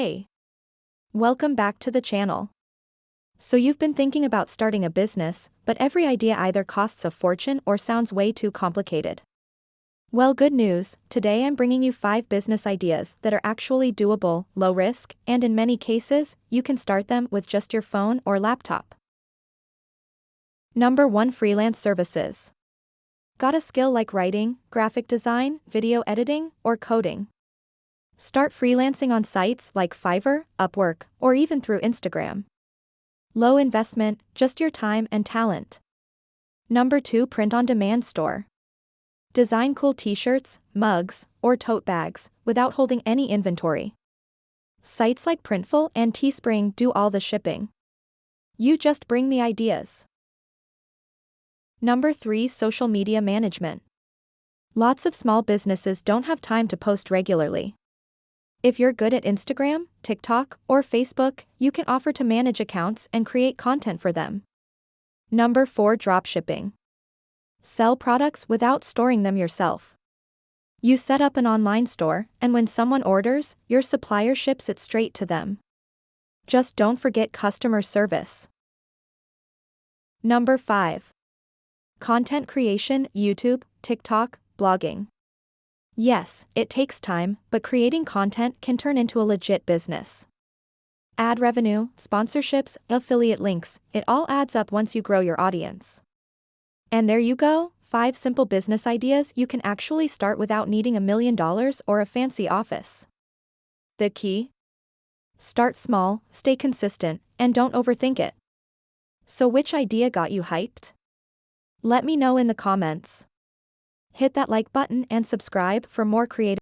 Hey, welcome back to the channel. So you've been thinking about starting a business, but every idea either costs a fortune or sounds way too complicated. Well, good news, today I'm bringing you 5 business ideas that are actually doable, low risk, and in many cases, you can start them with just your phone or laptop. Number 1. Freelance services. Got a skill like writing, graphic design, video editing, or coding? Start freelancing on sites like Fiverr, Upwork, or even through Instagram. Low investment, just your time and talent. Number 2. Print-on-demand store. Design cool t-shirts, mugs, or tote bags, without holding any inventory. Sites like Printful and Teespring do all the shipping. You just bring the ideas. Number 3. Social media management. Lots of small businesses don't have time to post regularly. If you're good at Instagram, TikTok, or Facebook, you can offer to manage accounts and create content for them. Number 4. Dropshipping. Sell products without storing them yourself. You set up an online store, and when someone orders, your supplier ships it straight to them. Just don't forget customer service. Number 5. Content creation, YouTube, TikTok, blogging. Yes, it takes time, but creating content can turn into a legit business. Ad revenue, sponsorships, affiliate links, it all adds up once you grow your audience. And there you go, 5 simple business ideas you can actually start without needing $1 million or a fancy office. The key? Start small, stay consistent, and don't overthink it. So which idea got you hyped? Let me know in the comments. Hit that like button and subscribe for more creative